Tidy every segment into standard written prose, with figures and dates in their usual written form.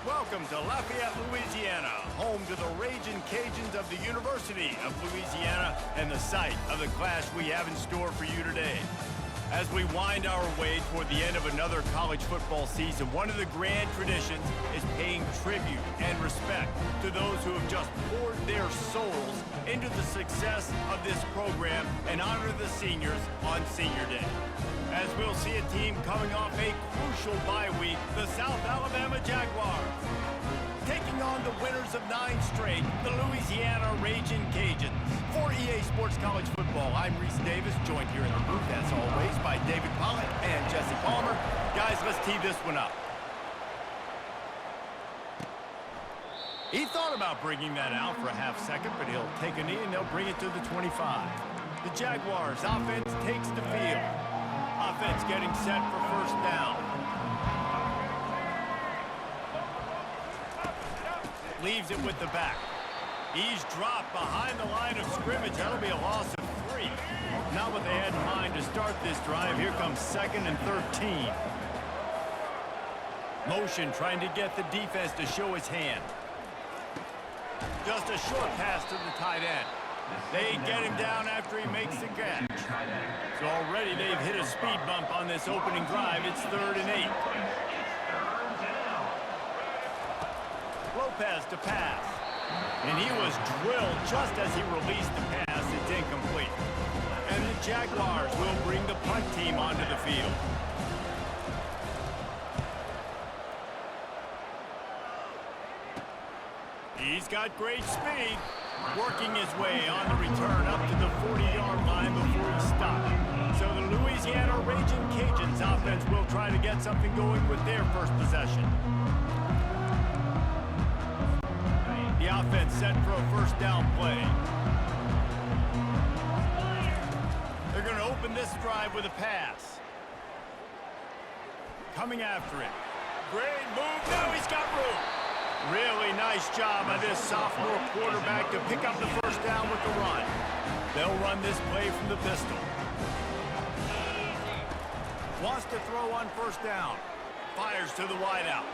Welcome to Lafayette, Louisiana, home to the Ragin' Cajuns of the University of Louisiana and the site of the clash we have in store for you today. As we wind our way toward the end of another college football season, one of the grand traditions is paying tribute and respect to those who have just poured their souls into the success of this program and honor the seniors on Senior Day. As we'll see a team coming off a crucial bye week, the South Alabama Jaguars, taking on the winners of 9 straight, the Louisiana Ragin' Cajuns. For EA Sports College Football, I'm Reese Davis, joined here in the booth, as always, by David Pollock and Jesse Palmer. Guys, let's tee this one up. He thought about bringing that out for a half second, but he'll take a knee and they'll bring it to the 25. The Jaguars offense takes the field. Offense getting set for first down. Leaves it with the back. He's dropped behind the line of scrimmage. That'll be a loss of 3. Not what they had in mind to start this drive. Here comes 2nd and 13. Motion trying to get the defense to show his hand. Just a short pass to the tight end. They get him down after he makes the catch. So already they've hit a speed bump on this opening drive. It's 3rd and 8. Lopez to pass. And he was drilled just as he released the pass. It's incomplete. And the Jaguars will bring the punt team onto the field. He's got great speed. Working his way on the return up to the 40-yard line before he stopped. So the Louisiana Ragin' Cajuns offense will try to get something going with their first possession. The offense set for a first down play. They're going to open this drive with a pass. Coming after it. Great move. Now he's got room. Really nice job by this sophomore quarterback to pick up the first down with the run. They'll run this play from the pistol. Wants to throw on first down. Fires to the wideout.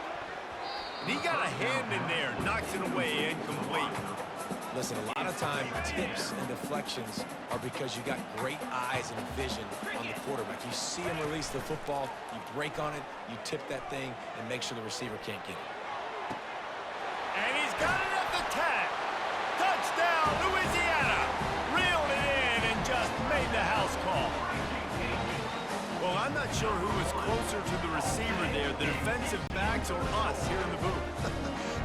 And he got a hand in there. Knocks it away, incomplete. Listen, a lot of time, tips and deflections are because you got great eyes and vision on the quarterback. You see him release the football, you break on it, you tip that thing, and make sure the receiver can't get it. And he's got it at the tag. Touchdown, Louisiana. Reeled it in and just made the house call. Well, I'm not sure who was closer to the receiver there, the defensive backs or us here in the booth.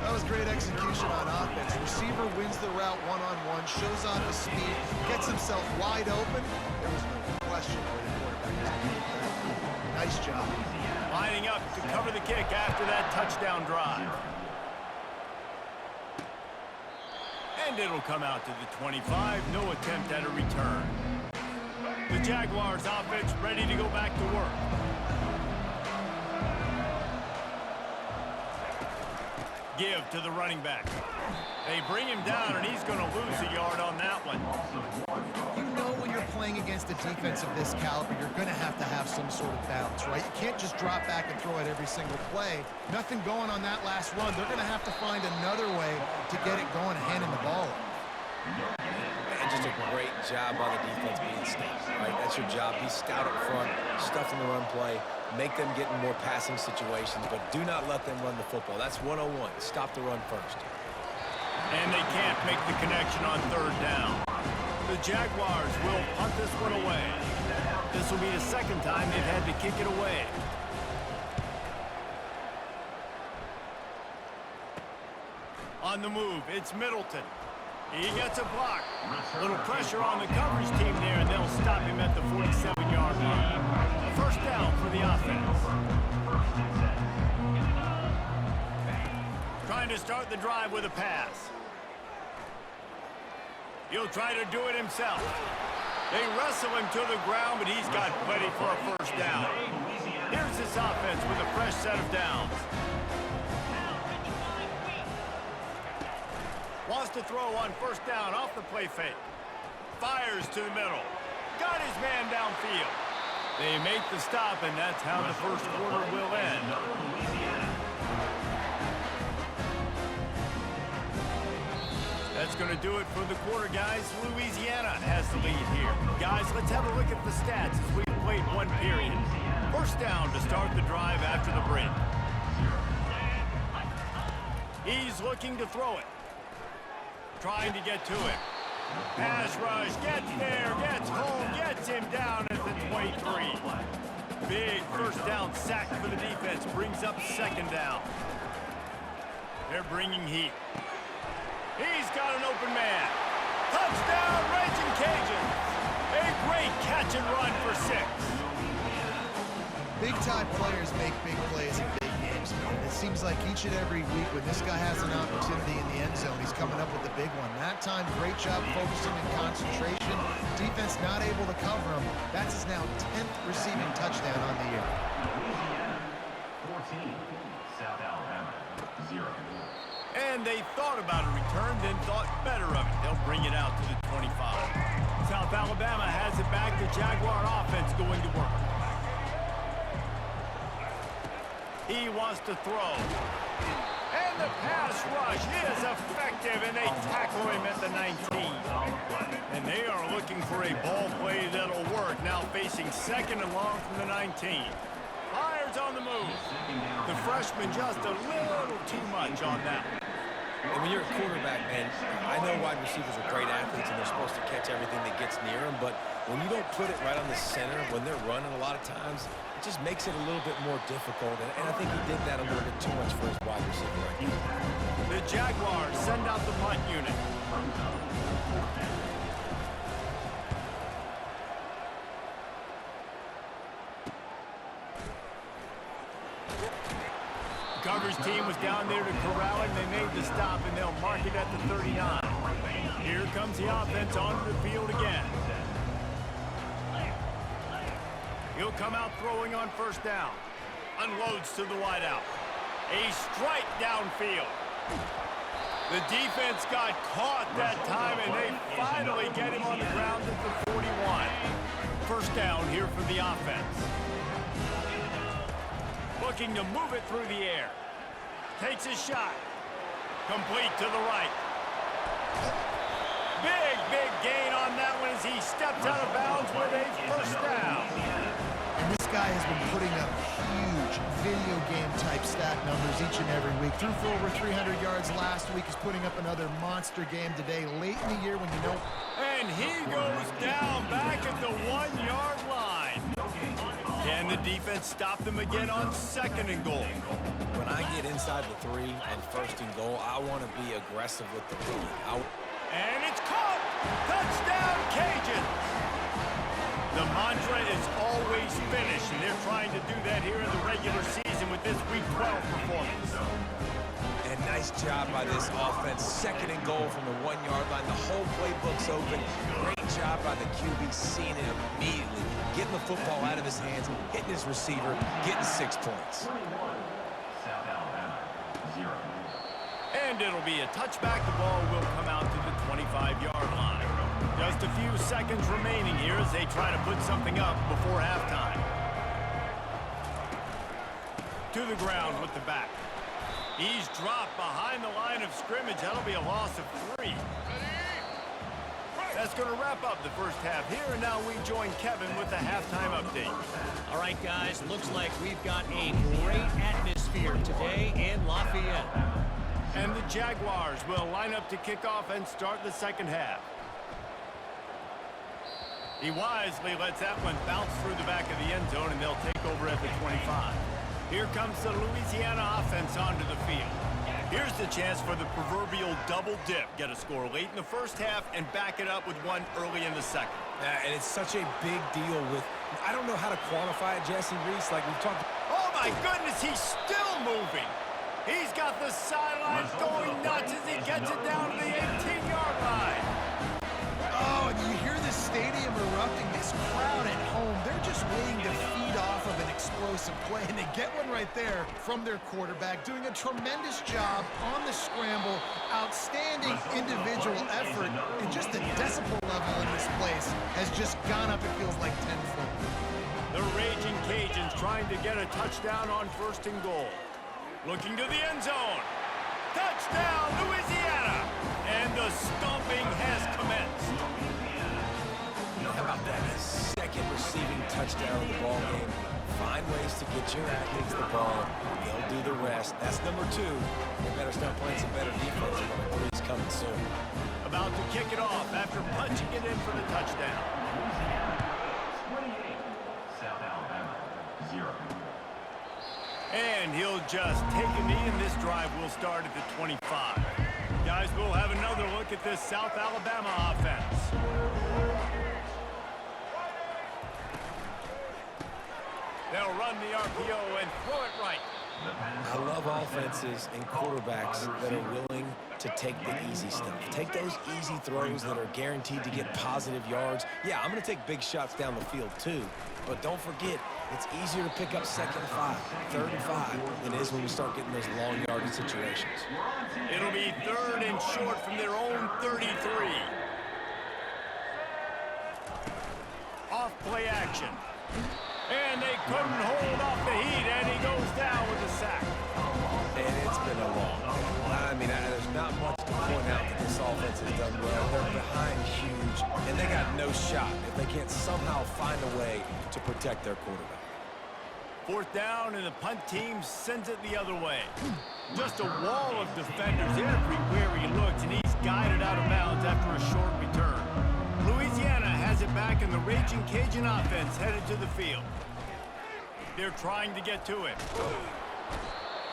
That was great execution on offense. Receiver wins the route one-on-one, shows off his speed, gets himself wide open. There was no question where the quarterback was. Nice job. Lining up to cover the kick after that touchdown drive. And it'll come out to the 25. No attempt at a return. The Jaguars offense ready to go back to work. Give to the running back. They bring him down, and he's going to lose a yard on that one. You know when you're playing against a defense of this caliber, you're going to have some sort of balance, right? You can't just drop back and throw it every single play. Nothing going on that last run. They're going to have to find another way to get it going and handing the ball off. And just a great job by the defense being stout, right? That's your job. Be stout up front, stuff in the run play, make them get in more passing situations, but do not let them run the football. That's 101. Stop the run first. And they can't make the connection on 3rd down. The Jaguars will punt this one away. This will be the 2nd time they've had to kick it away. On the move, it's Middleton. He gets a block. A little pressure on the coverage team there, and they'll stop him at the 47-yard line. First down for the offense. Trying to start the drive with a pass. He'll try to do it himself. They wrestle him to the ground, but he's got plenty for a first down. Here's this offense with a fresh set of downs. Wants to throw on first down off the play fake. Fires to the middle. Got his man downfield. They make the stop, and that's how the first quarter will end. That's going to do it for the quarter, guys. Louisiana has the lead here. Guys, let's have a look at the stats as we've played one period. First down to start the drive after the break. He's looking to throw it. Trying to get to it. Pass rush, gets there, gets home, gets him down at the 23. Big first down sack for the defense, brings up second down. They're bringing heat. He's got an open man. Touchdown, Rajin Cajuns. A great catch and run for 6. Big-time players make big plays in big games. And it seems like each and every week when this guy has an opportunity in the end zone, he's coming up with the big one. That time, great job focusing and concentration. Defense not able to cover him. That's his now 10th receiving touchdown on the year. 14, South Alabama, 0. And they thought about a return, then thought better of it. They'll bring it out to the 25. South Alabama has it back. The Jaguar offense going to work. He wants to throw. And the pass rush is effective, and they tackle him at the 19. And they are looking for a ball play that'll work. Now facing second and long from the 19. Fires on the move. The freshman just a little too much on that. And when you're a quarterback, man, I know wide receivers are great athletes and they're supposed to catch everything that gets near them, but when you don't put it right on the center, when they're running a lot of times, it just makes it a little bit more difficult. And I think he did that a little bit too much for his wide receiver right now. The Jaguars send out the punt unit. Coverage team was down there to corral it, and they made the stop, and they'll mark it at the 39. Here comes the offense onto the field again. He'll come out throwing on first down. Unloads to the wideout. A strike downfield. The defense got caught that time, and they finally get him on the ground at the 41. First down here for the offense. Looking to move it through the air. Takes his shot. Complete to the right. Big gain on that one as he steps out of bounds with a first down. And this guy has been putting up huge video game type stat numbers each and every week. Threw for over 300 yards last week. He's putting up another monster game today, late in the year when you know. And he goes down back at the 1-yard line. Can the defense stop them again on second and goal? When I get inside the 3 on first and goal, I want to be aggressive with the ball. And it's caught! Touchdown, Cajuns! The mantra is always finish, and they're trying to do that here in the regular season with this Week 12 performance. And nice job by this offense. Second and goal from the 1-yard line. The whole playbook's open. Great job by the QB, seeing it immediately. Getting the football out of his hands, hitting his receiver, getting 6 points. South Alabama, 0. And it'll be a touchback. The ball will come out to the 25-yard line. Just a few seconds remaining here as they try to put something up before halftime. To the ground with the back. He's dropped behind the line of scrimmage. That'll be a loss of 3. That's going to wrap up the first half here, and now we join Kevin with the halftime update. All right, guys, looks like we've got a great atmosphere today in Lafayette. And the Jaguars will line up to kick off and start the second half. He wisely lets that one bounce through the back of the end zone, and they'll take over at the 25. Here comes the Louisiana offense onto the field. Here's the chance for the proverbial double dip. Get a score late in the first half and back it up with one early in the second. And it's such a big deal with, I don't know how to quantify it, Jesse Reese, like we've talked. Oh my goodness, he's still moving. He's got the sidelines going nuts as he gets it down to the 18-yard line. Oh, and you hear this stadium erupting, this crowd at home. They're just waiting to feed off of an explosive play, and they get one right there from their quarterback, doing a tremendous job on the scramble. Outstanding individual effort, and just the decibel level in this place has just gone up, it feels like, tenfold. The Raging Cajuns trying to get a touchdown on first and goal. Looking to the end zone. Touchdown, Louisiana! And the The stomping has commenced. How about that? A second receiving touchdown of the ball game. Find ways to get your athletes the ball. They'll do the rest. That's number 2. They better start playing some better defense. Number 3's coming soon. About to kick it off after punching it in for the touchdown. 28. South Alabama, 0. And he'll just take a knee, and this drive will start at the 25. Guys, we'll have another look at this South Alabama offense. They'll run the RPO and throw it right. I love offenses and quarterbacks that are willing to take the easy stuff. Take those easy throws that are guaranteed to get positive yards. Yeah, I'm going to take big shots down the field too, but don't forget, it's easier to pick up 2nd and 5, 3rd and 5 than it is when we start getting those long yardage situations. It'll be 3rd and short from their own 33. Off play action. And they couldn't hold off the heat, and he goes down with a sack. And it's been a long day. I mean, there's not much to point out that this offense has done well. They're behind huge, and they got no shot if they can't somehow find a way to protect their quarterback. 4th down, and the punt team sends it the other way. Just a wall of defenders everywhere he looks, and he's guided out of bounds after a short return. Louisiana has it back, and the Raging Cajun offense headed to the field. They're trying to get to it.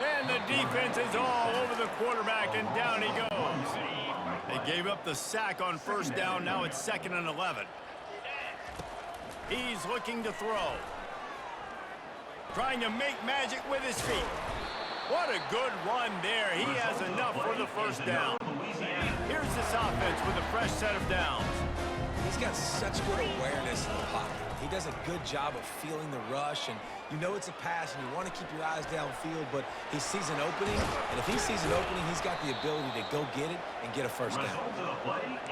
And the defense is all over the quarterback, and down he goes. They gave up the sack on 1st down. Now it's 2nd and 11. He's looking to throw. Trying to make magic with his feet. What a good run there. He has enough for the 1st down. Here's this offense with a fresh set of downs. He's got such good awareness in the pocket. He does a good job of feeling the rush, and you know it's a pass, and you want to keep your eyes downfield, but he sees an opening, and if he sees an opening, he's got the ability to go get it and get a 1st down.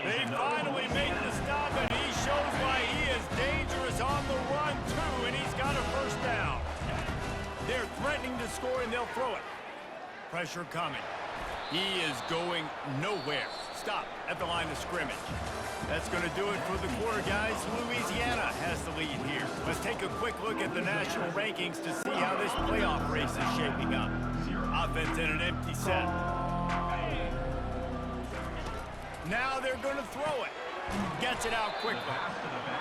They finally make the stop, and he shows why he is dangerous on the run, too, and he's got a 1st down. They're threatening to score, and they'll throw it. Pressure coming. He is going nowhere. Stop at the line of scrimmage. That's going to do it for the quarter, guys. Louisiana has the lead here. Let's take a quick look at the national rankings to see how this playoff race is shaping up. Offense in an empty set. Now they're going to throw it. Gets it out quickly.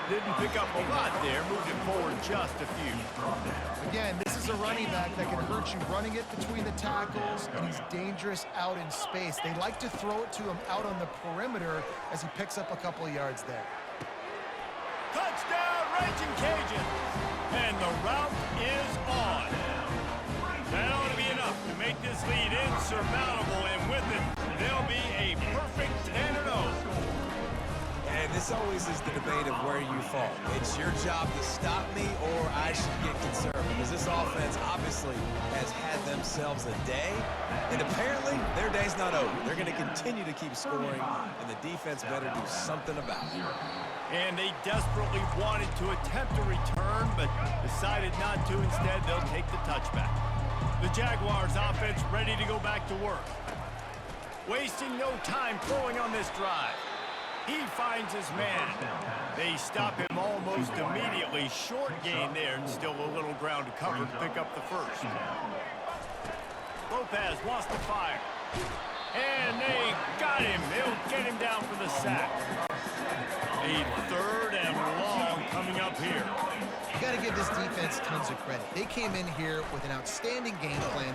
Didn't pick up a lot there. Moved it forward just a few. Again, this is a running back that can hurt you running it between the tackles, and he's dangerous out in space. They like to throw it to him out on the perimeter as he picks up a couple of yards there. Touchdown, Raging Cajuns! And the route is on. That ought to be enough to make this lead insurmountable, and with it, they'll be a perfect 10-0. And this always is the debate of where you fall. It's your job to stop me, or I should get concerned, because this offense obviously has had themselves a day, and apparently their day's not over. They're going to continue to keep scoring, and the defense better do something about it. And they desperately wanted to attempt a return, but decided not to. Instead, they'll take the touchback. The Jaguars offense ready to go back to work. Wasting no time throwing on this drive. He finds his man. They stop him almost immediately. Short gain there, and still a little ground to cover to pick up the 1st. Lopez wants to fire. And they got him. They'll get him down for the sack. A 3rd and long coming up here. You got to give this defense tons of credit. They came in here with an outstanding game plan.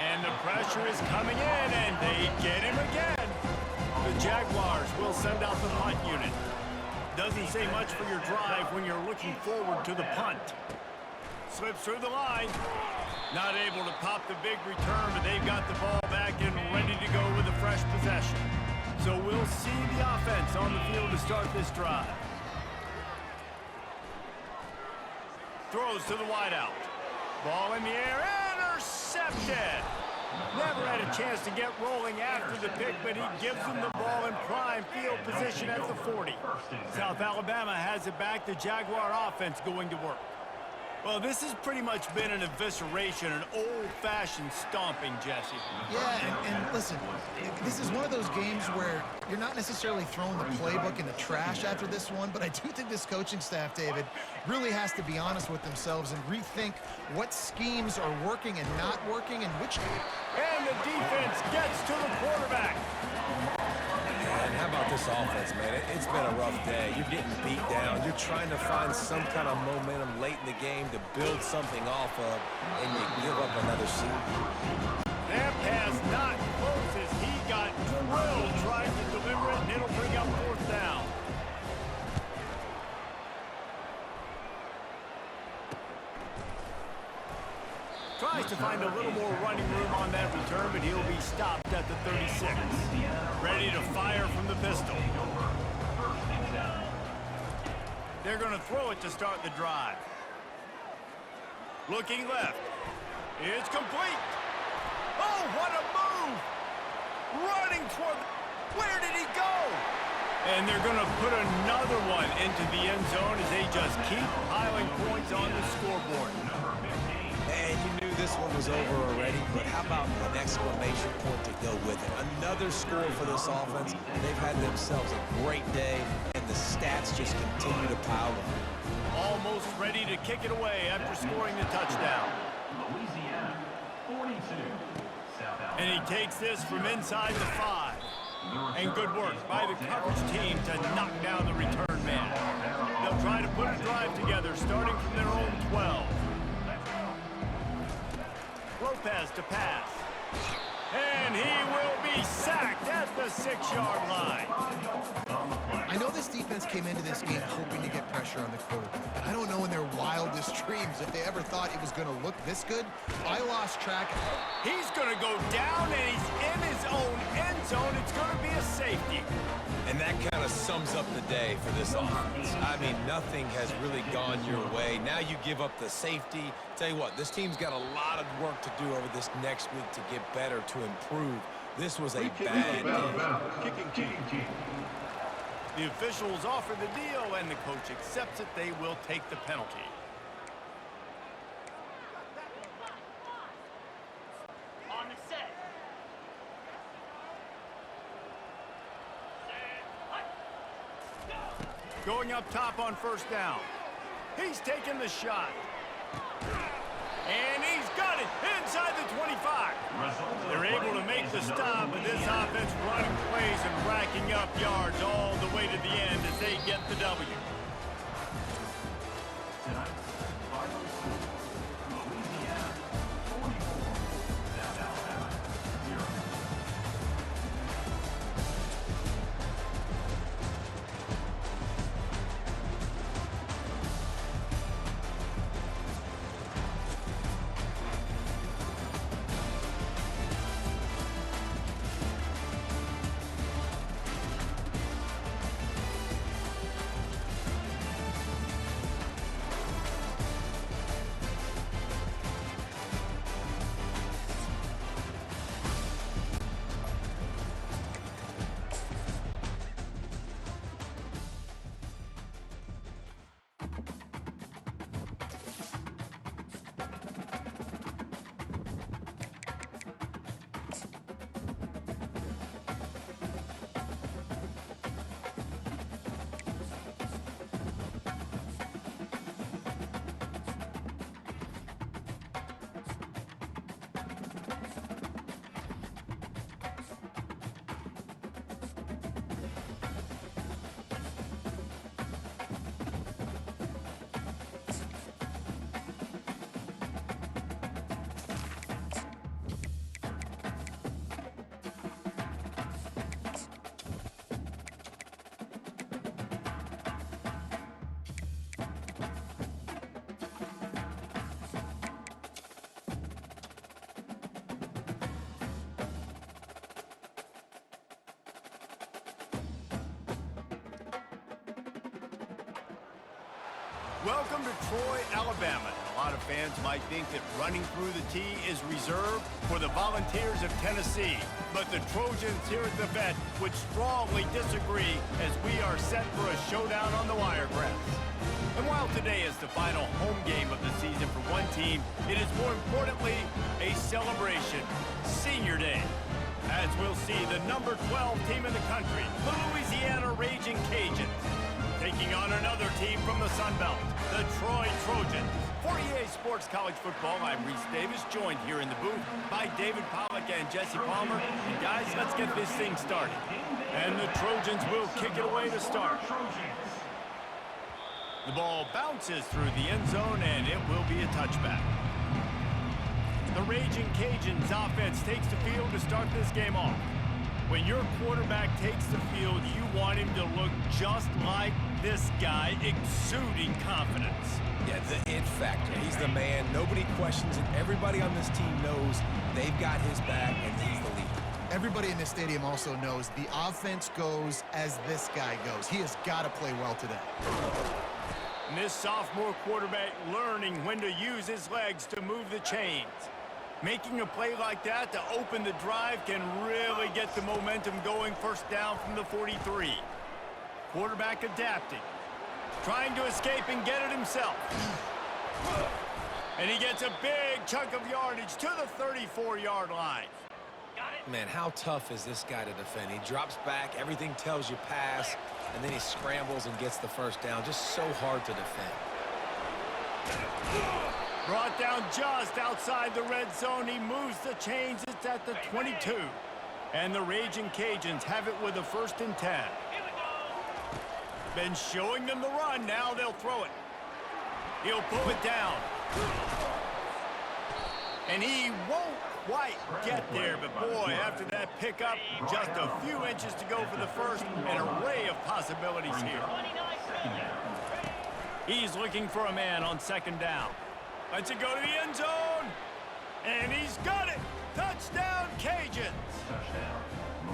And the pressure is coming in, and they get him again. The Jaguars will send out the punt unit. Doesn't say much for your drive when you're looking forward to the punt. Slips through the line. Not able to pop the big return, but they've got the ball back and ready to go with a fresh possession. So we'll see the offense on the field to start this drive. Throws to the wideout. Ball in the air, intercepted. Never had a chance to get rolling after the pick, but he gives them the ball in prime field position at the 40. South Alabama has it back. The Jaguar offense going to work. Well, this has pretty much been an evisceration, an old-fashioned stomping, Jesse. Yeah, and listen, this is one of those games where you're not necessarily throwing the playbook in the trash after this one, but I do think this coaching staff, David, really has to be honest with themselves and rethink what schemes are working and not working and which... And the defense gets to the quarterback. And how about this offense, man? It's been a rough day. You're getting beat down. You're trying to find some kind of momentum late in the game to build something off of, and you give up another seed. That pass not close as he got drilled trying to deliver it, and it'll bring up fourth down. Tries to find a little more running room on that return, but he'll be stopped at the 36. Ready to fire from the pistol. They're going to throw it to start the drive. Looking left. It's complete. Oh, what a move! Running toward... Where did he go? And they're going to put another one into the end zone as they just keep piling points on the scoreboard. And you knew this one was over already, but how about an exclamation point to go with it? Another score for this offense. They've had themselves a great day, and the stats just continue to pile up. Almost ready to kick it away after scoring the touchdown. Louisiana, 42. South Alabama. And he takes this from inside the 5. And good work by the coverage team to knock down the return man. They'll try to put a drive together starting from their own 12. Lopez to pass. And he will be sacked at the 6-yard line. I know this defense came into this game hoping to get pressure on the quarterback, but I don't know in their wildest dreams if they ever thought it was going to look this good. I lost track. He's going to go down, and he's in his own end zone. It's going to be a safety. And that kind of sums up the day for this offense. I mean, nothing has really gone your way. Now you give up the safety. Tell you what, this team's got a lot of work to do over this next week to get better, to improve. This was a bad day. Kicking team. The officials offer the deal, and the coach accepts it. They will take the penalty. On the set. Going up top on first down. He's taking the shot. And he's got it inside the 25. They're able to make the stop, but this offense running plays and racking up yards all the way to the end as they get the W. Tonight's final score, Louisiana, 44. South Alabama, 0. Welcome to Troy, Alabama. A lot of fans might think that running through the tee is reserved for the Volunteers of Tennessee. But the Trojans here at the vet would strongly disagree as we are set for a showdown on the wiregrass. And while today is the final home game of the season for one team, it is more importantly a celebration, Senior Day. As we'll see the number 12 team in the country, the Louisiana Raging Cajuns, taking on another team from the Sun Belt, the Troy Trojans. For EA Sports College Football, I'm Reese Davis, joined here in the booth by David Pollack and Jesse Palmer. And guys, let's get this thing started. And the Trojans will kick it away to start. The ball bounces through the end zone, and it will be a touchback. The Raging Cajuns offense takes the field to start this game off. When your quarterback takes the field, you want him to look just like this guy, exuding confidence. Yeah, the it factor. He's the man. Nobody questions it. Everybody on this team knows they've got his back, and he's the leader. Everybody in this stadium also knows the offense goes as this guy goes. He has got to play well today. And this sophomore quarterback learning when to use his legs to move the chains. Making a play like that to open the drive can really get the momentum going. First down from the 43. Quarterback adapting. Trying to escape and get it himself. And he gets a big chunk of yardage to the 34-yard line. Man, how tough is this guy to defend? He drops back, everything tells you pass, and then he scrambles and gets the first down. Just so hard to defend. Brought down just outside the red zone. He moves the chains. It's at the 22. And the Raging Cajuns have it with a 1st and 10. Been showing them the run. Now they'll throw it. He'll pull it down. And he won't quite get there. But boy, after that pickup, just a few inches to go for the first. An array of possibilities here. He's looking for a man on 2nd down. Lets it go to the end zone. And he's got it. Touchdown, Cajuns. Touchdown,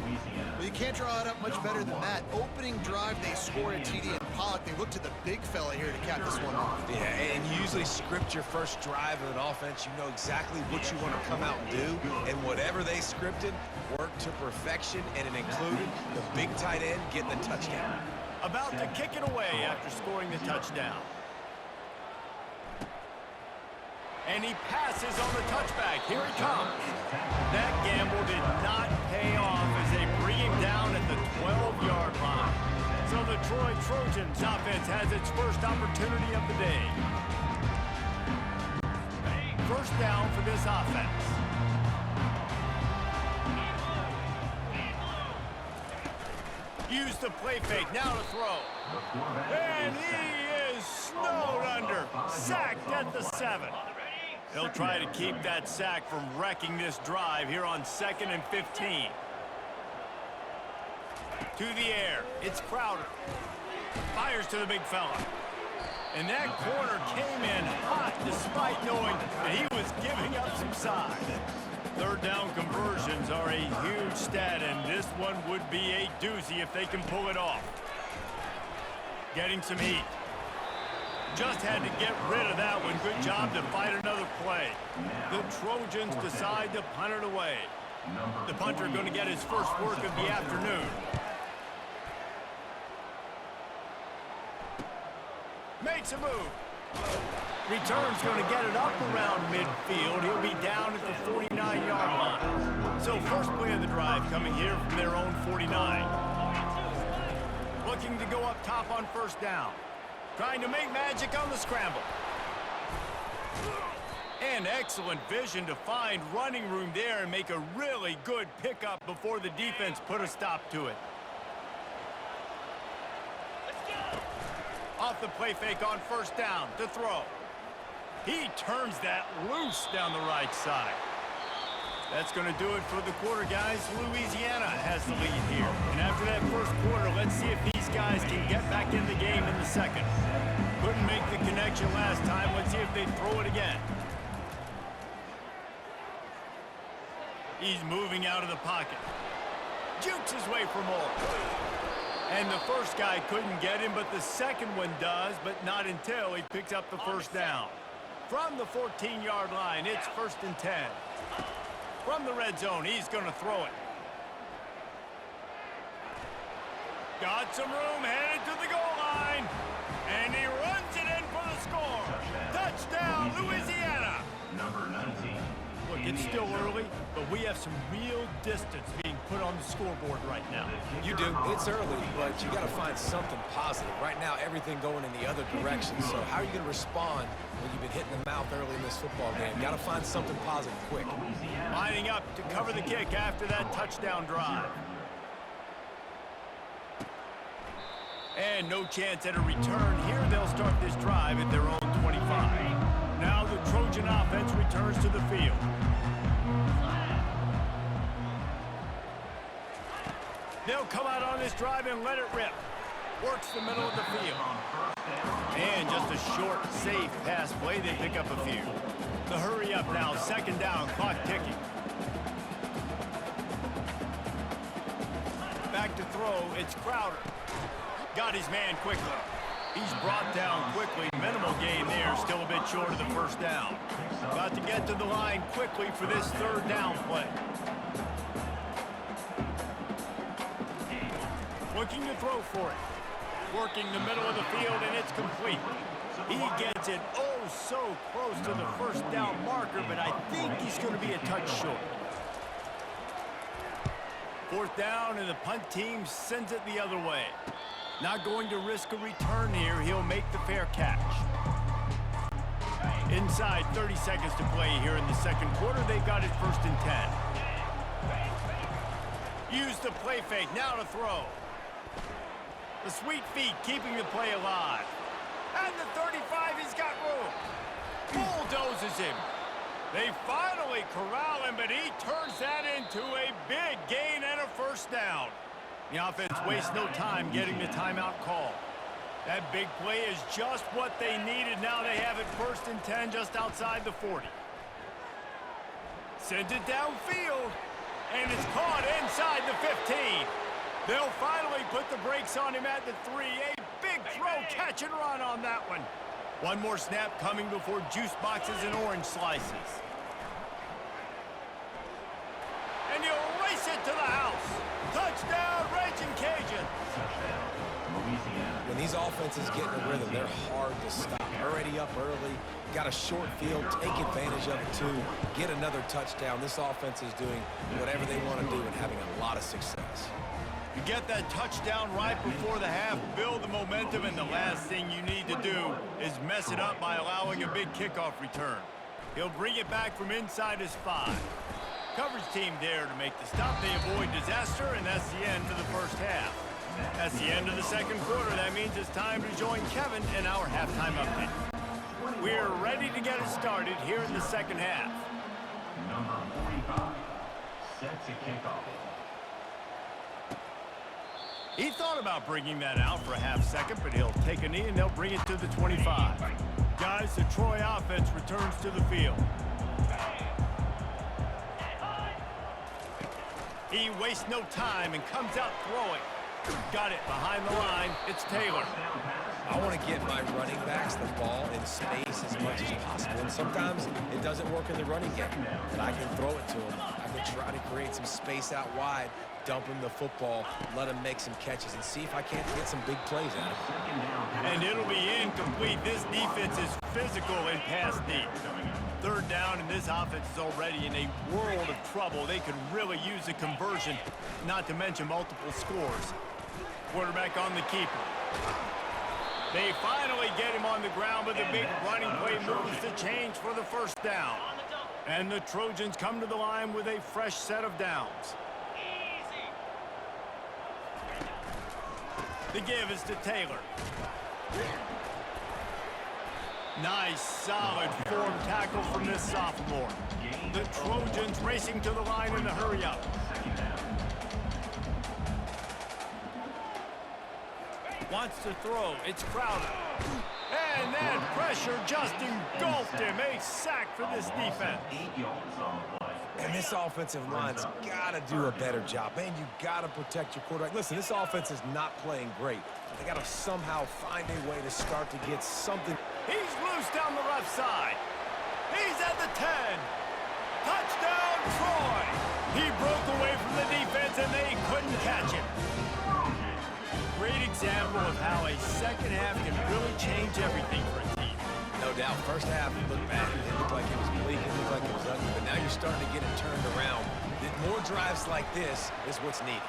Louisiana. Well, you can't draw it up much better than that. Opening drive, they score a TD, and Pollack, they look to the big fella here to cap this one off. Yeah, and you usually script your first drive of an offense. You know exactly what you want to come out and do. And whatever they scripted worked to perfection, and it included the big tight end getting the touchdown. About to kick it away after scoring the touchdown. And he passes on the touchback. Here he comes. That gamble did not pay off as they bring him down at the 12-yard line. So the Troy Trojans offense has its first opportunity of the day. First down for this offense. Use the play fake. Now to throw. And he is snowed under. Sacked at the 7. He'll try to keep that sack from wrecking this drive here on 2nd and 15. To the air. It's Crowder. Fires to the big fella. And that corner came in hot despite knowing that he was giving up some size. 3rd down conversions are a huge stat, and this one would be a doozy if they can pull it off. Getting some heat. Just had to get rid of that one. Good job to fight another play. The Trojans decide to punt it away. The punter going to get his first work of the afternoon. Makes a move. Return's going to get it up around midfield. He'll be down at the 49-yard line. So first play of the drive coming here from their own 49. Looking to go up top on 1st down. Trying to make magic on the scramble. And excellent vision to find running room there and make a really good pickup before the defense put a stop to it. Off the play fake on 1st down to throw. He turns that loose down the right side. That's going to do it for the quarter, guys. Louisiana has the lead here. And after that first quarter, let's see if these guys can get back in the game in the 2nd. Couldn't make the connection last time. Let's see if they throw it again. He's moving out of the pocket. Jukes his way for more. And the first guy couldn't get him, but the second one does, but not until he picks up the 1st down. From the 14-yard line, it's 1st and 10. From the red zone, he's going to throw it. Got some room, headed to the goal line. And he runs it in for the score. Touchdown, Louisiana. Number 19. Look, it's still early, but we have some real distance being put on the scoreboard right now. You do. It's early, but you got to find something positive. Right now, everything going in the other direction. So how are you going to respond when you've been hitting the mouth early in this football game? Got to find something positive quick. Lining up to cover the kick after that touchdown drive. And no chance at a return here. They'll start this drive at their own 25. Now the Trojan offense returns to the field. They'll come out on this drive and let it rip. Works the middle of the field. And just a short, safe pass play. They pick up a few. The hurry up now. 2nd down. Clock ticking. Back to throw. It's Crowder. Got his man quickly. He's brought down quickly. Minimal gain there. Still a bit short of the 1st down. Got to get to the line quickly for this 3rd down play. Looking to throw for it. Working the middle of the field, and it's complete. He gets it oh so close to the 1st down marker, but I think he's going to be a touch short. 4th down, and the punt team sends it the other way. Not going to risk a return here. He'll make the fair catch. Inside 30 seconds to play here in the 2nd quarter. They've got it 1st and 10. Use the play fake. Now to throw. The sweet feet keeping the play alive. And the 35, he's got room. Bulldozes him. They finally corral him, but he turns that into a big gain and a 1st down. The offense wastes no time getting the timeout call. That big play is just what they needed. Now they have it 1st and 10 just outside the 40. Sends it downfield, and it's caught inside the 15. They'll finally put the brakes on him at the 3. A big throw, catch and run on that one. One more snap coming before juice boxes and orange slices. And he'll race it to the house. Touchdown, Rajin Cajuns. When these offenses get in a rhythm, they're hard to stop. Already up early, got a short field, take advantage of it too, get another touchdown. This offense is doing whatever they want to do and having a lot of success. You get that touchdown right before the half, build the momentum, and the last thing you need to do is mess it up by allowing a big kickoff return. He'll bring it back from inside his 5. Coverage team there to make the stop. They avoid disaster, and that's the end of the 1st half. That's the end of the 2nd quarter. That means it's time to join Kevin in our halftime update. We're ready to get it started here in the 2nd half. Number 45. Set to kick off. He thought about bringing that out for a half second, but he'll take a knee and they'll bring it to the 25. Guys, the Troy offense returns to the field. He wastes no time and comes out throwing. Got it behind the line. It's Taylor. I want to get my running backs the ball in space as much as possible. And sometimes it doesn't work in the running game. But I can throw it to him. I can try to create some space out wide, dump him the football, let him make some catches, and see if I can't get some big plays out of him. And it'll be incomplete. This defense is physical and pass deep. 3rd down, and this offense is already in a world of trouble. They could really use a conversion, not to mention multiple scores. Quarterback on the keeper. They finally get him on the ground, but the big running play moves the change for the 1st down. And the Trojans come to the line with a fresh set of downs. The give is to Taylor. Nice, solid form tackle from this sophomore. The Trojans racing to the line in the hurry up. Wants to throw. It's Crowder. And then pressure just engulfed him. A sack for this defense. And this offensive line's got to do a better job. Man, you got to protect your quarterback. Listen, this offense is not playing great. They got to somehow find a way to start to get something. He's loose down the left side. He's at the 10. Touchdown, Troy. He broke away from the defense, and they couldn't catch him. Great example of how a second half can really change everything for a team. No doubt. First half, it looked bad. It looked like it was bleak. It looked like it was ugly. But now you're starting to get it turned around. More drives like this is what's needed.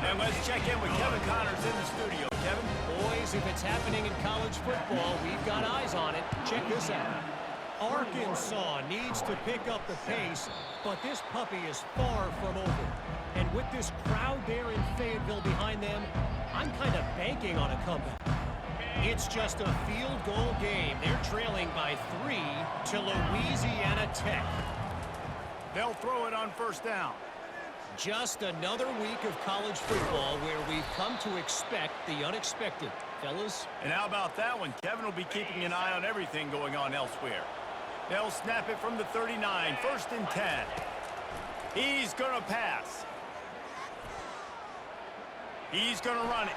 And let's check in with Kevin Connors in the studio. Kevin? Boys, if it's happening in college football, we've got eyes on it. Check this out. Arkansas needs to pick up the pace, but this puppy is far from over. And with this crowd there in Fayetteville behind them, I'm kind of banking on a comeback. It's just a field goal game. They're trailing by 3 to Louisiana Tech. They'll throw it on first down. Just another week of college football where we've come to expect the unexpected, fellas. And how about that one? Kevin will be keeping an eye on everything going on elsewhere. They'll snap it from the 39, 1st and 10. He's going to pass. He's going to run it.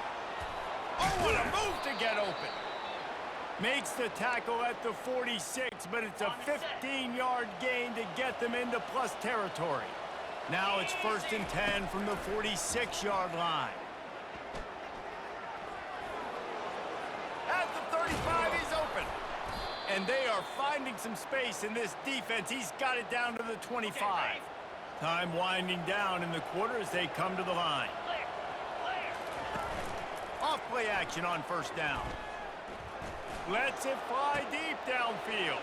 Oh, what a move to get open. Makes the tackle at the 46, but it's a 15-yard gain to get them into plus territory. Now it's 1st and 10 from the 46-yard line. At the 35, he's open. And they are finding some space in this defense. He's got it down to the 25. Time winding down in the quarter as they come to the line. Off play action on first down. Lets it fly deep downfield.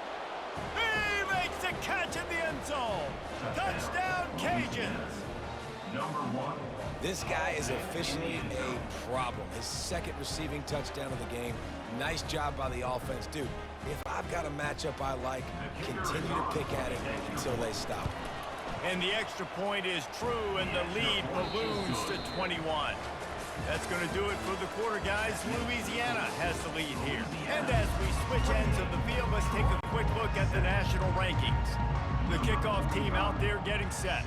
He makes the catch in the end zone. Touchdown, Cajuns. Number 1. This guy is officially a problem. His second receiving touchdown of the game. Nice job by the offense. Dude, if I've got a matchup I like, continue to pick at it until they stop. And the extra point is true, and the lead balloons to 21. That's going to do it for the quarter, guys. Louisiana has the lead here. And as we switch ends of the field, let's take a quick look at the national rankings. The kickoff team out there getting set.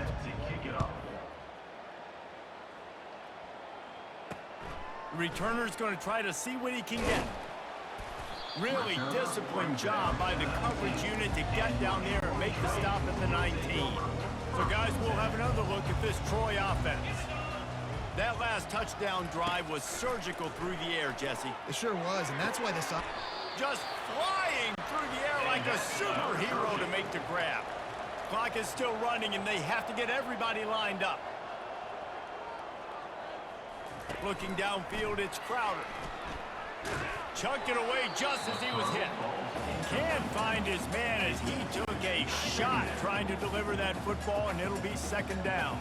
The returner's going to try to see what he can get. Really disciplined job by the coverage unit to get down there and make the stop at the 19. So, guys, we'll have another look at this Troy offense. That last touchdown drive was surgical through the air, Jesse. It sure was, and that's why this Just flying through the air like a superhero to make the grab. Clock is still running, and they have to get everybody lined up. Looking downfield, it's Crowder. Chucked it away just as he was hit. Can't find his man as he took a shot trying to deliver that football, and it'll be 2nd down.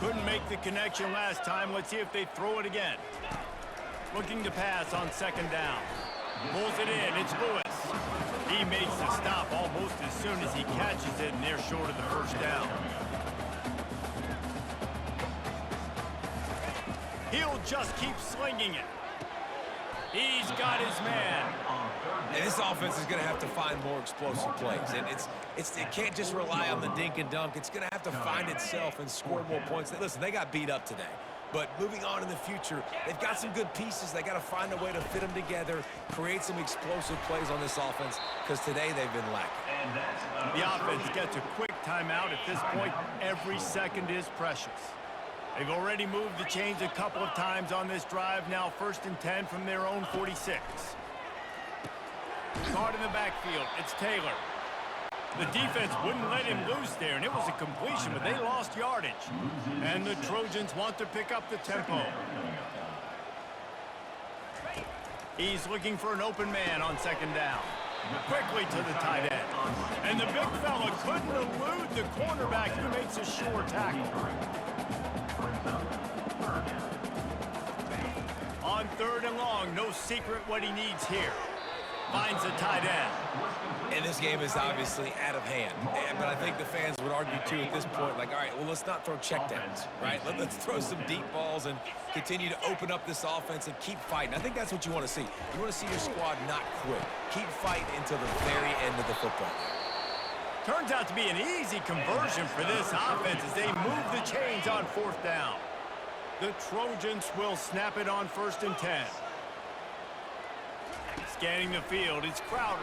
Couldn't make the connection last time. Let's see if they throw it again. Looking to pass on 2nd down. Pulls it in. It's Lewis. He makes the stop almost as soon as he catches it, and they're short of the 1st down. He'll just keep slinging it. He's got his man. And this offense is going to have to find more explosive plays. And it can't just rely on the dink and dunk. It's going to have to find itself and score more points. Listen, they got beat up today. But moving on in the future, they've got some good pieces. They got to find a way to fit them together, create some explosive plays on this offense, because today they've been lacking. The offense gets a quick timeout. At this point, every second is precious. They've already moved the chains a couple of times on this drive. Now 1st and 10 from their own 46. Caught in the backfield. It's Taylor. The defense wouldn't let him loose there, and it was a completion, but they lost yardage. And the Trojans want to pick up the tempo. He's looking for an open man on 2nd down. Quickly to the tight end. And the big fella couldn't elude the cornerback. He makes a sure tackle. On 3rd and long, no secret what he needs here. Finds the tight end. And this game is obviously out of hand. But I think the fans would argue, too, at this point, like, all right, well, let's not throw checkdowns, right? Let's throw some deep balls and continue to open up this offense and keep fighting. I think that's what you want to see. You want to see your squad not quit. Keep fighting until the very end of the football. Turns out to be an easy conversion for this offense as they move the chains on 4th down. The Trojans will snap it on 1st and 10. Scanning the field, it's Crowder.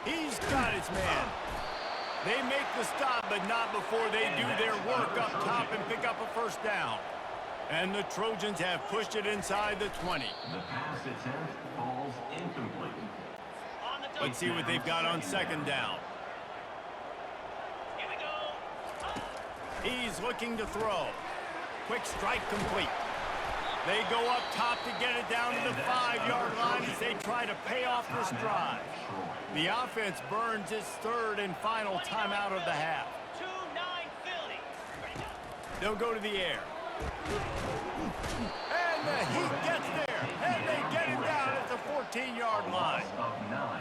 He's got his man. They make the stop, but not before they do their work up top and pick up a first down. And the Trojans have pushed it inside the 20. The pass attempt falls incomplete. Let's see what they've got on second down. Here we go. He's looking to throw. Quick strike complete. They go up top to get it down to the 5-yard line as they try to pay off this drive. The offense burns its third and final timeout of the half. 2-9 Philly. They'll go to the air. And the Heat gets there. And they get it down at the 14-yard line.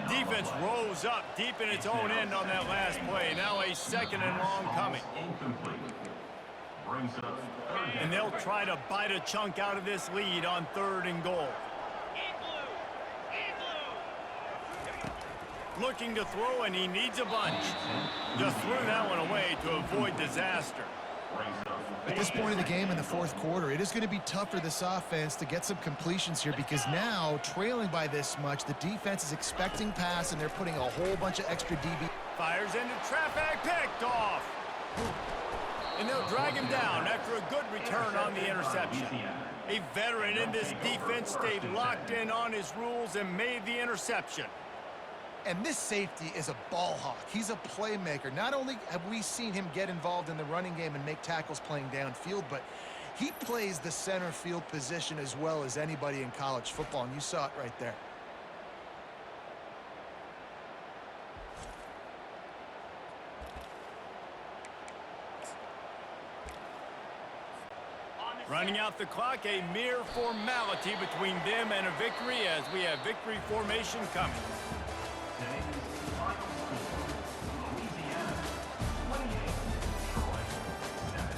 Defense rose up deep in its own end on that last play. Now a second and long coming. And they'll try to bite a chunk out of this lead on 3rd and goal. Looking to throw, and he needs a bunch. Just threw that one away to avoid disaster. At this point in the game in the 4th quarter, it is going to be tough for this offense to get some completions here because now, trailing by this much, the defense is expecting pass, and they're putting a whole bunch of extra DB. Fires into traffic, picked off. And they'll drag him down after a good return on the interception. A veteran in this defense stayed locked in on his rules and made the interception. And this safety is a ball hawk. He's a playmaker. Not only have we seen him get involved in the running game and make tackles playing downfield, but he plays the center field position as well as anybody in college football, and you saw it right there. Running out the clock, a mere formality between them and a victory as we have victory formation coming. Today's final score, Louisiana 28, Troy 7.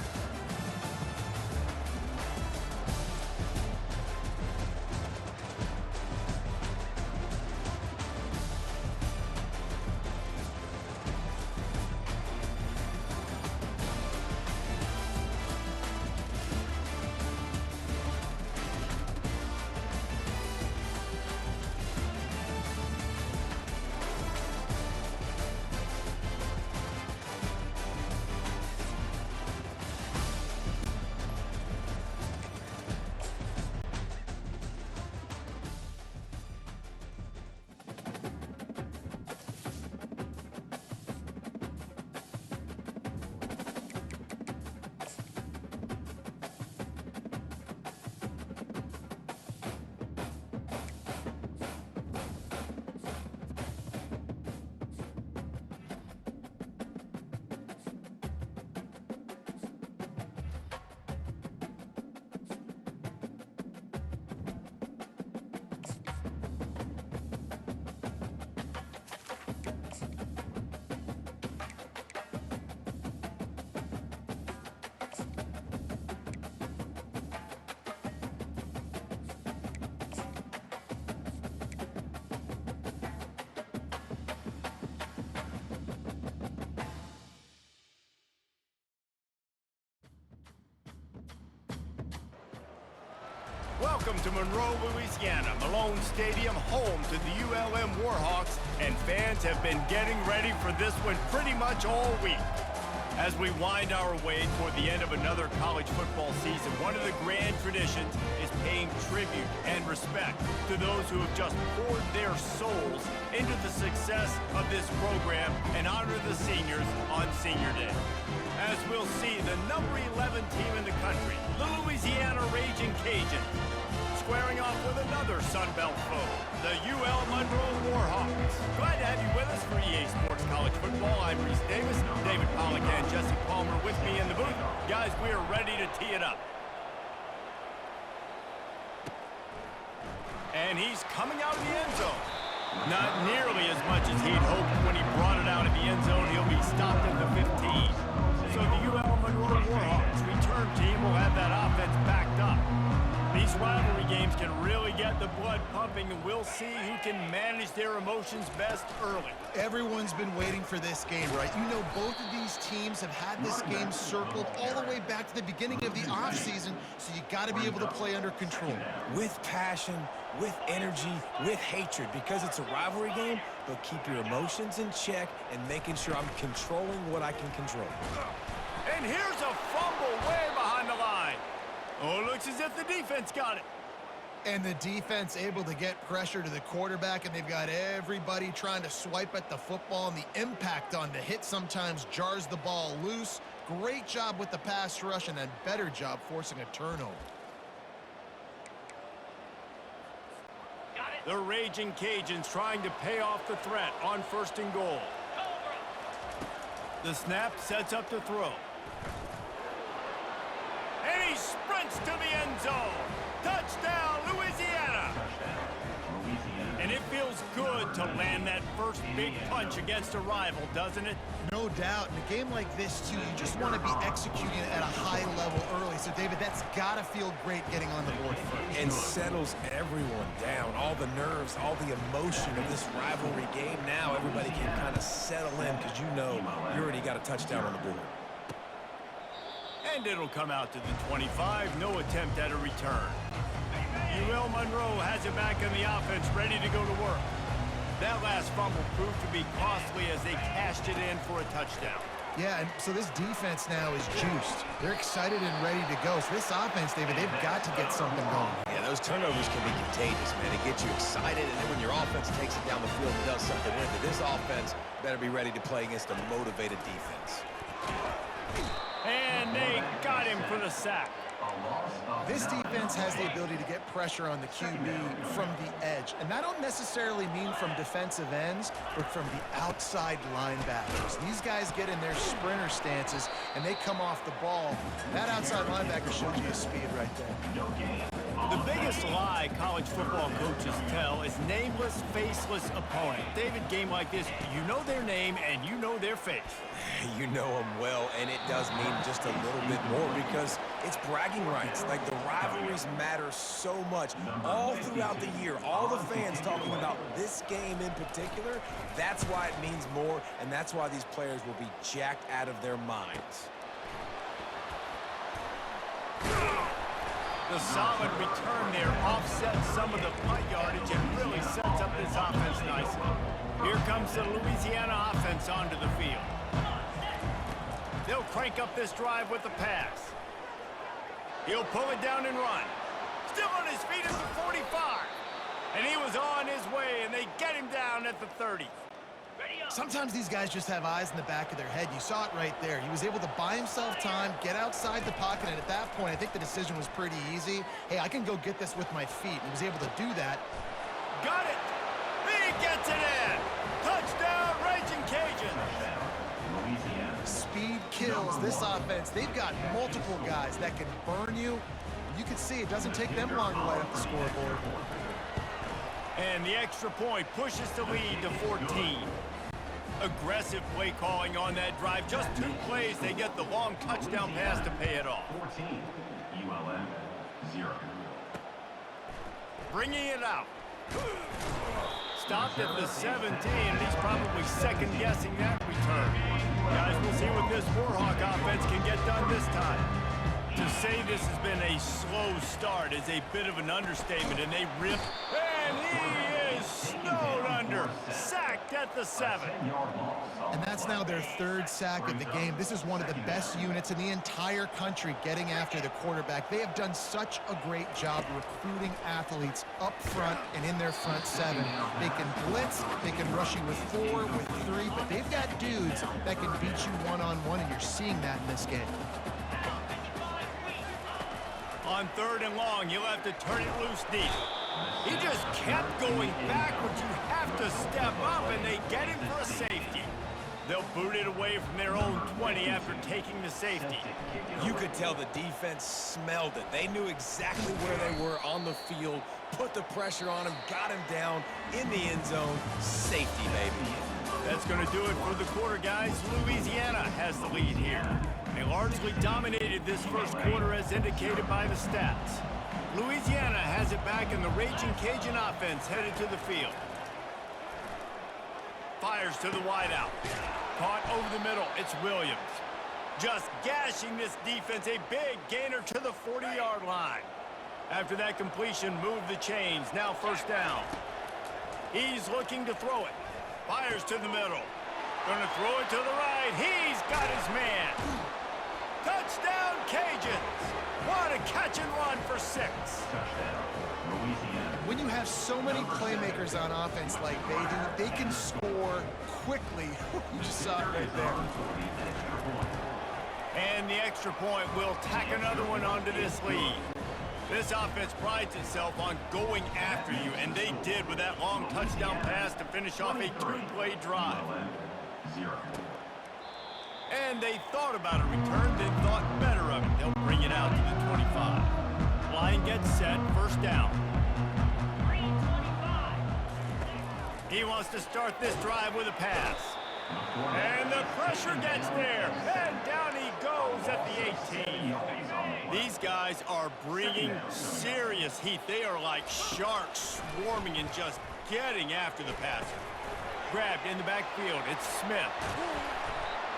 Welcome to Monroe, Louisiana, Malone Stadium, home to the ULM Warhawks, and fans have been getting ready for this one pretty much all week. As we wind our way toward the end of another college football season, one of the grand traditions is paying tribute and respect to those who have just poured their souls into the success of this program and honor the seniors on Senior Day. As we'll see, the number 11 team in the country, the Louisiana Ragin' Cajuns, squaring off with another Sun Belt foe, the UL Monroe Warhawks. Glad to have you with us for EA Sports College Football. I'm Reese Davis, David Pollack and Jesse Palmer with me in the booth. Guys, we are ready to tee it up. And he's coming out of the end zone. Not nearly as much as he'd hoped when he brought it out of the end zone. He'll be stopped at the 15. So the UL Monroe Warhawks return team will have that offense backed up. These rivalry games can really get the blood pumping, and we'll see who can manage their emotions best early. Everyone's been waiting for this game, right? You know, both of these teams have had this game circled all the way back to the beginning of the offseason, so you got to be able to play under control. With passion, with energy, with hatred, because it's a rivalry game, but keep your emotions in check and making sure I'm controlling what I can control. And here's a fumble way behind the line. Oh, it looks as if the defense got it. And the defense able to get pressure to the quarterback, and they've got everybody trying to swipe at the football, and the impact on the hit sometimes jars the ball loose. Great job with the pass rush, and a better job forcing a turnover. The Raging Cajuns trying to pay off the threat on 1st and goal. The snap sets up the throw. And he sprints to the end zone. Touchdown, Louisiana! And it feels good to land that first big punch against a rival, doesn't it? No doubt. In a game like this, too, you just want to be executing at a high level early. So, David, that's got to feel great getting on the board first. And settles everyone down. All the nerves, all the emotion of this rivalry game. Now everybody can kind of settle in because you know you already got a touchdown on the board. And it'll come out to the 25. No attempt at a return. UL Monroe has it back in the offense, ready to go to work. That last fumble proved to be costly as they cashed it in for a touchdown. Yeah, and so this defense now is juiced. They're excited and ready to go. So this offense, David, they've got to get something going. Yeah, those turnovers can be contagious, man. It gets you excited, and then when your offense takes it down the field and does something with it, this offense better be ready to play against a motivated defense. And they got him for the sack. This defense has the ability to get pressure on the QB from the edge. And I don't necessarily mean from defensive ends, but from the outside linebackers. These guys get in their sprinter stances, and they come off the ball. That outside linebacker shows you his speed right there. The biggest lie college football coaches tell is nameless, faceless opponent. David, game like this, you know their name and you know their face. You know them well, and it does mean just a little bit more because it's bragging rights. Like, the rivalries matter so much all throughout the year. All the fans talking about this game in particular, that's why it means more, and that's why these players will be jacked out of their minds. The solid return there offsets some of the punt yardage and really sets up this offense nicely. Here comes the Louisiana offense onto the field. They'll crank up this drive with the pass. He'll pull it down and run. Still on his feet at the 45. And he was on his way, and they get him down at the 30. Sometimes these guys just have eyes in the back of their head. You saw it right there. He was able to buy himself time, get outside the pocket, and at that point, I think the decision was pretty easy. Hey, I can go get this with my feet. He was able to do that. Got it. He gets it in. Touchdown, Raging Cajuns. Speed kills this offense. They've got multiple guys that can burn you. You can see it doesn't take them long to light up the scoreboard. And the extra point pushes the lead to 14. Aggressive play calling on that drive. Just 2 plays, they get the long touchdown pass to pay it off. 14, ULM 0. Bringing it out. Stopped at the 17, and he's probably second-guessing that return. Guys, we'll see what this Warhawk offense can get done this time. To say this has been a slow start is a bit of an understatement, and they rip. And he is snowed under. Sacked at the 7. And that's now their 3rd sack of the game. This is one of the best units in the entire country getting after the quarterback. They have done such a great job recruiting athletes up front and in their front 7. They can blitz, they can rush you with 4, with 3, but they've got dudes that can beat you one-on-one, and you're seeing that in this game. On 3rd and long, you'll have to turn it loose deep. He just kept going backwards. You have to step up, and they get him for a safety. They'll boot it away from their own 20 after taking the safety. You could tell the defense smelled it. They knew exactly where they were on the field, put the pressure on him, got him down in the end zone. Safety, baby. That's going to do it for the quarter, guys. Louisiana has the lead here. They largely dominated this first quarter as indicated by the stats. Louisiana has it back, and the Raging Cajun offense headed to the field. Fires to the wideout. Caught over the middle. It's Williams. Just gashing this defense. A big gainer to the 40-yard line. After that completion, move the chains. Now first down. He's looking to throw it. Fires to the middle. Gonna throw it to the right. He's got his man. Touchdown, Cajuns. What a catch and run for 6. Touchdown, Louisiana. When you have so many playmakers on offense like they do, they can score quickly. You just saw it right there. And the extra point will tack another one onto this lead. This offense prides itself on going after you, and they did with that long touchdown pass to finish off a 2-play drive. 0. And they thought about a return, then thought better of it. They'll bring it out to the 25. Line gets set, first down. 3:25. He wants to start this drive with a pass. And the pressure gets there, and down he goes at the 18. These guys are bringing serious heat. They are like sharks swarming and just getting after the passer. Grabbed in the backfield, it's Smith.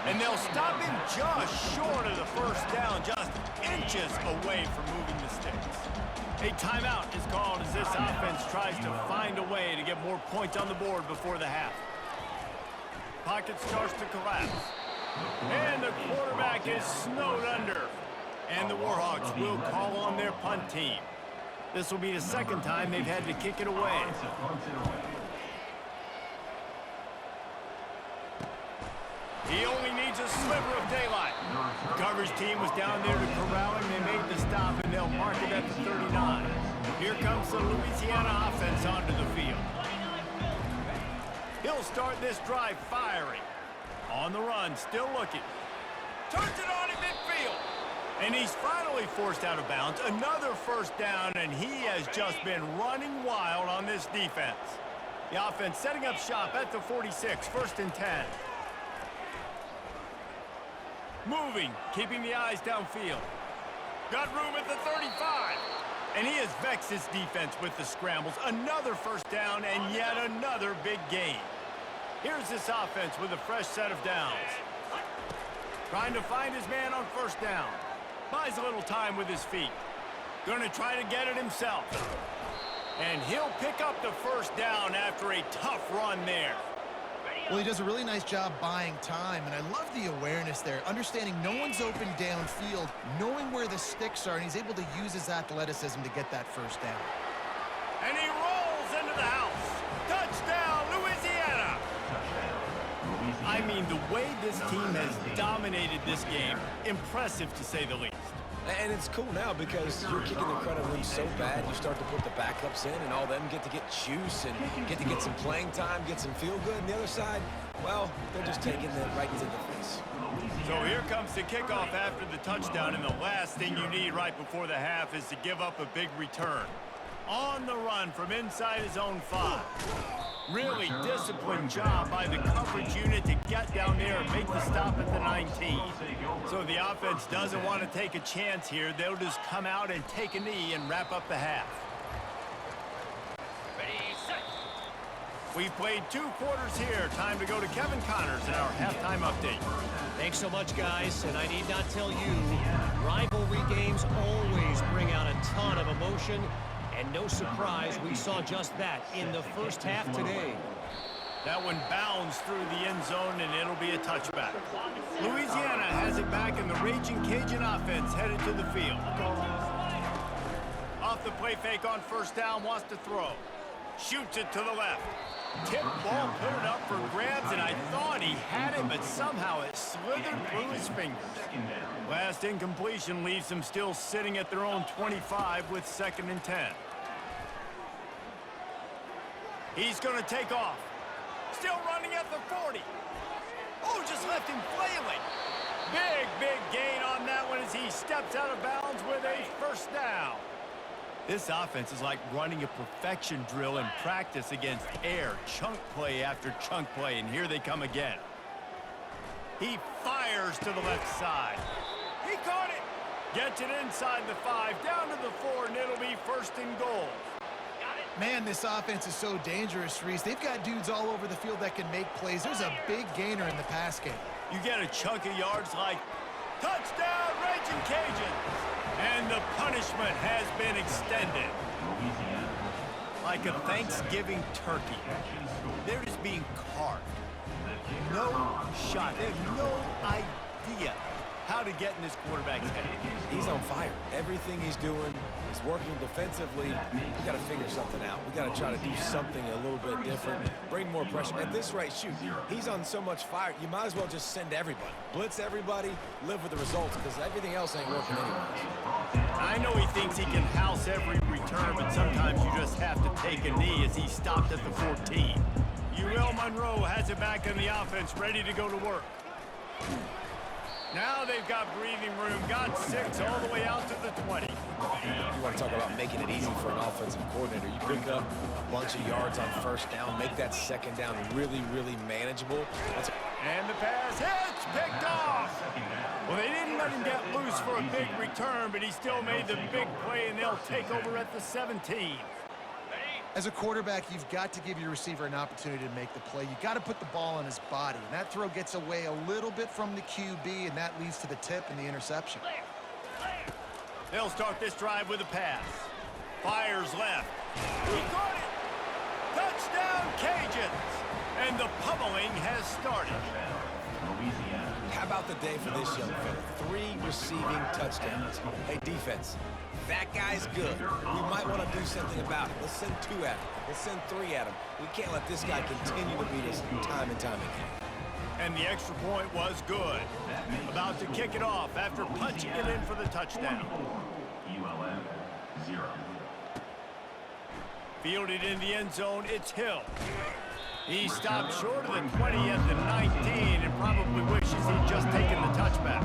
And they'll stop him just short of the first down, just inches away from moving the sticks. A timeout is called as this offense tries to find a way to get more points on the board before the half. Pocket starts to collapse. And the quarterback is snowed under. And the Warhawks will call on their punt team. This will be the second time they've had to kick it away. He only needs a sliver of daylight. The coverage team was down there to corral him. They made the stop, and they'll mark it at the 39. Here comes the Louisiana offense onto the field. He'll start this drive firing. On the run, still looking. Turns it on in midfield. And he's finally forced out of bounds. Another first down, and he has just been running wild on this defense. The offense setting up shop at the 46, first and 10. Moving, keeping the eyes downfield. Got room at the 35. And he has vexed his defense with the scrambles. Another first down and yet another big gain. Here's this offense with a fresh set of downs. Trying to find his man on first down. Buys a little time with his feet. Gonna try to get it himself. And he'll pick up the first down after a tough run there. Well, he does a really nice job buying time, and I love the awareness there, understanding no one's open downfield, knowing where the sticks are, and he's able to use his athleticism to get that first down. And he rolls into the house. Touchdown, Louisiana! I mean, the way this team has dominated this game, impressive to say the least. And it's cool now because you're kicking the credit room so bad, you start to put the backups in, and all them get to get juice and get to get some playing time, get some feel good. And the other side, well, they're just taking it right into the face. So here comes the kickoff after the touchdown, and the last thing you need right before the half is to give up a big return. On the run from inside his own 5. Really disciplined job by the coverage unit to get down there and make the stop at the 19. So the offense doesn't want to take a chance here. They'll just come out and take a knee and wrap up the half. Ready, set. We've played 2 quarters here. Time to go to Kevin Connors in our halftime update. Thanks so much, guys, and I need not tell you, rivalry games always bring out a ton of emotion. And no surprise, we saw just that in the first half today. That one bounds through the end zone, and it'll be a touchback. Louisiana has it back, and the Raging Cajun offense headed to the field. Off the play fake on first down, wants to throw. Shoots it to the left. Tip ball, put it up for grabs, and I thought he had it, but somehow it slithered through his fingers. Last incompletion leaves them still sitting at their own 25 with 2nd and 10. He's going to take off. Still running at the 40. Oh, just left him flailing. Big gain on that one as he steps out of bounds with a first down. This offense is like running a perfection drill in practice against air. Chunk play after chunk play, and here they come again. He fires to the left side. He caught it. Gets it inside the 5, down to the 4, and it'll be first and goal. Man, this offense is so dangerous, Reese. They've got dudes all over the field that can make plays. There's a big gainer in the pass game. You get a chunk of yards like touchdown, Raging Cajuns. And the punishment has been extended. Like a Thanksgiving turkey. They're just being carved. No shot. They have no idea how to get in this quarterback's head. He's on fire. Everything he's doing is working defensively. We got to figure something out. We got to try to do something a little bit different. Bring more pressure. At this rate, shoot, he's on so much fire, you might as well just send everybody. Blitz everybody, live with the results, because everything else ain't working anyway. I know he thinks he can house every return, but sometimes you just have to take a knee as he stopped at the 14. UL Monroe has it back in the offense, ready to go to work. Now they've got breathing room, got 6 all the way out to the 20. You want to talk about making it easy for an offensive coordinator. You pick up a bunch of yards on first down, make that second down really, really manageable. And the pass hits, picked off. Well, they didn't let him get loose for a big return, but he still made the big play, and they'll take over at the 17. As a quarterback, you've got to give your receiver an opportunity to make the play. You've got to put the ball on his body. And that throw gets away a little bit from the QB, and that leads to the tip and the interception. They'll start this drive with a pass. Fires left. He got it! Touchdown, Cajuns! And the pummeling has started. How about the day for this young fella? 3 receiving touchdowns. Hey, defense, that guy's good. We might want to do something about it. Let's send 2 at him. Let's send 3 at him. We can't let this guy continue to beat us time and time again. And the extra point was good. About to kick it off after punching it in for the touchdown. ULM 0. Fielded in the end zone, it's Hill. He stopped short of the 20 at the 19 and probably wishes he'd just taken the touchback.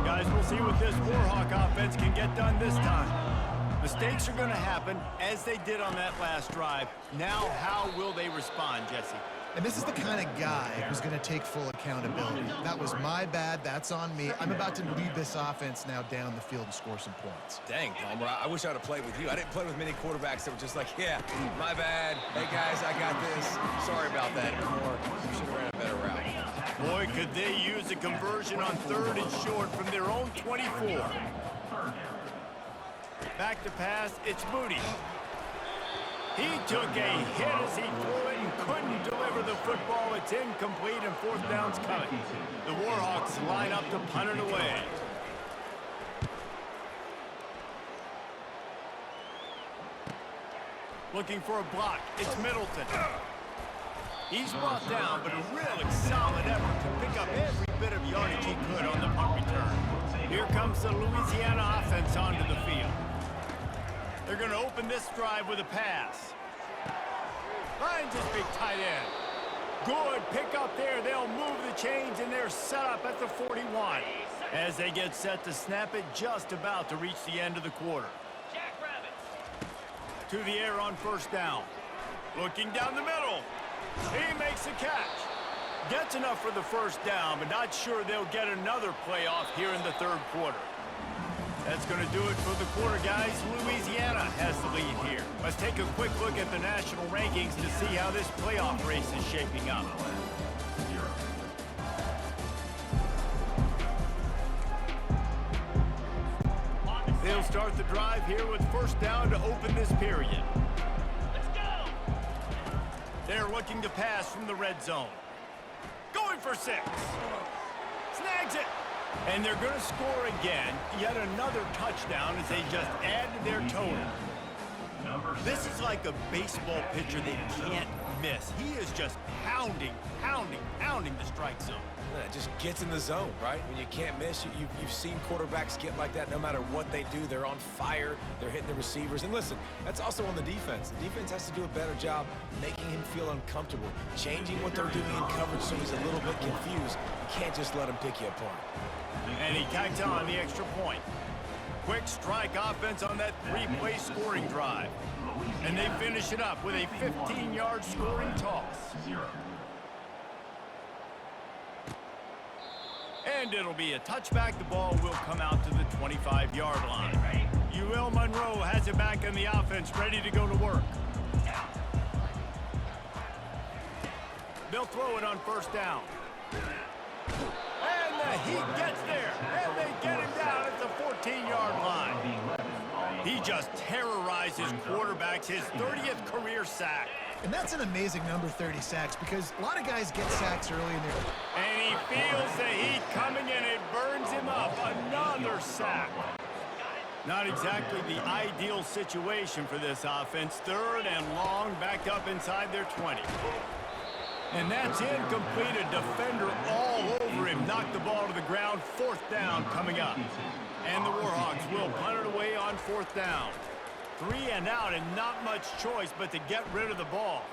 Guys, we'll see what this Warhawk offense can get done this time. Mistakes are going to happen, as they did on that last drive. Now, how will they respond, Jesse? And this is the kind of guy who's going to take full accountability. That was my bad. That's on me. I'm about to lead this offense now down the field and score some points. Dang, Palmer, I wish I would have played with you. I didn't play with many quarterbacks that were just like, yeah, my bad. Hey, guys, I got this. Sorry about that. Or you should have ran a better route. Boy, could they use a conversion on 3rd and short from their own 24. Back to pass, it's Moody. He took a hit as he threw it and couldn't deliver the football. It's incomplete and 4th down's coming. The Warhawks line up to punt it away. Looking for a block. It's Middleton. He's brought down, but a really solid effort to pick up every bit of yardage he could on the punt return. Here comes the Louisiana offense onto the field. They're going to open this drive with a pass. Finds his big tight end. Good pick up there. They'll move the chains, and they're set up at the 41. As they get set to snap it, just about to reach the end of the quarter. To the air on 1st down. Looking down the middle. He makes the catch. Gets enough for the 1st down, but not sure they'll get another play off here in the 3rd quarter. That's going to do it for the quarter, guys. Louisiana has the lead here. Let's take a quick look at the national rankings to see how this playoff race is shaping up. They'll start the drive here with 1st down to open this period. Let's go! They're looking to pass from the red zone. Going for 6. Snags it. And they're going to score again. Yet another touchdown as they just add to their total. This is like a baseball pitcher they can't miss. He is just pounding the strike zone. Yeah, it just gets in the zone, right? When you can't miss, you've seen quarterbacks get like that no matter what they do. They're on fire. They're hitting the receivers. And listen, that's also on the defense. The defense has to do a better job making him feel uncomfortable, changing what they're doing in coverage so he's a little bit confused. You can't just let him pick you apart. And he kites on the extra point. Quick strike offense on that 3-play scoring drive. And they finish it up with a 15-yard scoring toss. And it'll be a touchback. The ball will come out to the 25-yard line. UL Monroe has it back in the offense, ready to go to work. They'll throw it on first down. And the Heat gets there, and they get him down at the 14-yard line. He just terrorizes quarterbacks, his 30th career sack. And that's an amazing number, 30 sacks, because a lot of guys get sacks early in their... And he feels the heat coming in. It burns him up. Another sack. Not exactly the ideal situation for this offense. Third and long, back up inside their 20. And that's incomplete. A defender all over him. Knocked the ball to the ground. Fourth down coming up. And the Warhawks will punt it away on fourth down. 3 and out, and not much choice but to get rid of the ball.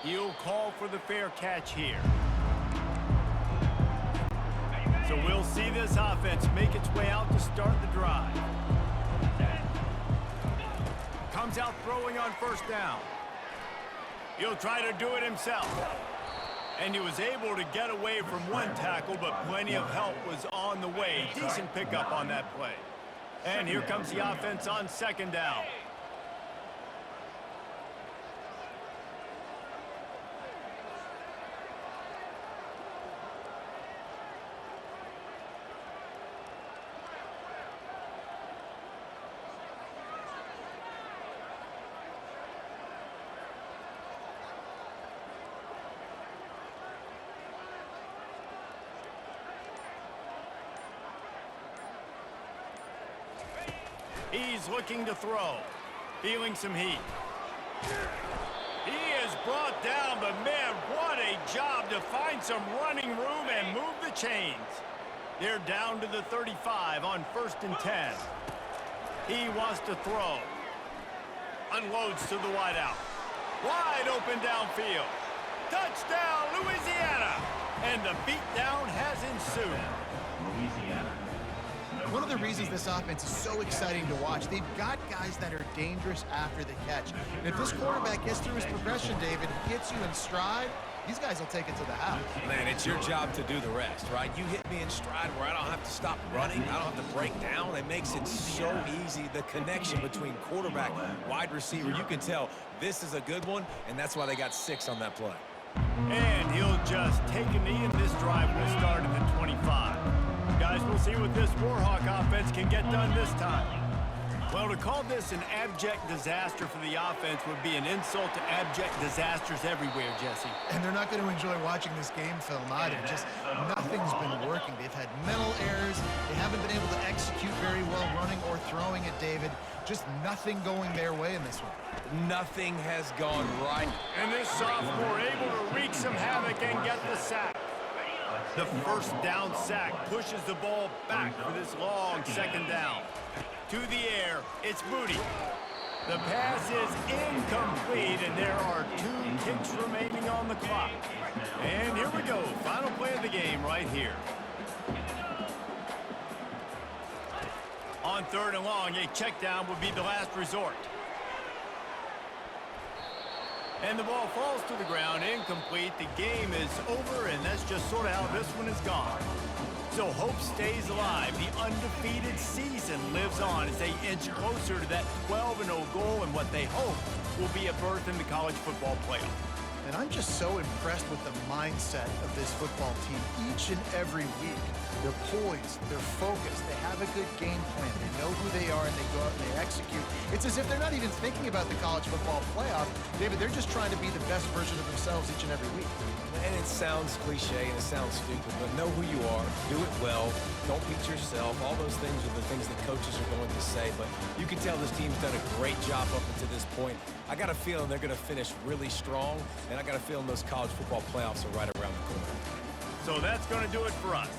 He'll call for the fair catch here. So we'll see this offense make its way out to start the drive. Comes out throwing on first down. He'll try to do it himself. And he was able to get away from one tackle, but plenty of help was on the way. Decent pickup on that play. And here comes the offense on second down. He's looking to throw. Feeling some heat. He is brought down, but man, what a job to find some running room and move the chains. They're down to the 35 on first and 10. He wants to throw. Unloads to the wideout. Wide open downfield. Touchdown, Louisiana! And the beatdown has ensued. Louisiana. One of the reasons this offense is so exciting to watch, they've got guys that are dangerous after the catch. And if this quarterback gets through his progression, David, gets you in stride, these guys will take it to the house. Man, it's your job to do the rest, right? You hit me in stride where I don't have to stop running. I don't have to break down. It makes it so easy. The connection between quarterback, wide receiver, you can tell this is a good one, and that's why they got 6 on that play. And he'll just take a knee, and this drive will start at the 25. Guys, we'll see what this Warhawk offense can get done this time. Well, to call this an abject disaster for the offense would be an insult to abject disasters everywhere, Jesse. And they're not going to enjoy watching this game film either. Just nothing's been working. They've had mental errors. They haven't been able to execute very well running or throwing it, David. Just nothing going their way in this one. Nothing has gone right. And this sophomore able to wreak some havoc and get the sack. The first down sack pushes the ball back for this long second down. To the air, it's Moody. The pass is incomplete, and there are 2 kicks remaining on the clock. And here we go, final play of the game right here. On third and long, a check down would be the last resort. And the ball falls to the ground, incomplete. The game is over, and that's just sort of how this one is gone. So hope stays alive. The undefeated season lives on as they inch closer to that 12-0 goal and what they hope will be a berth in the college football playoff. And I'm just so impressed with the mindset of this football team each and every week. They're poised, they're focused, they have a good game plan, they know who they are, and they go out and they execute. It's as if they're not even thinking about the college football playoff. David, they're just trying to be the best version of themselves each and every week. And it sounds cliche and it sounds stupid, but know who you are, do it well, don't beat yourself. All those things are the things that coaches are going to say, but you can tell this team's done a great job up until this point. I got a feeling they're going to finish really strong, and I got a feeling those college football playoffs are right around the corner. So that's going to do it for us.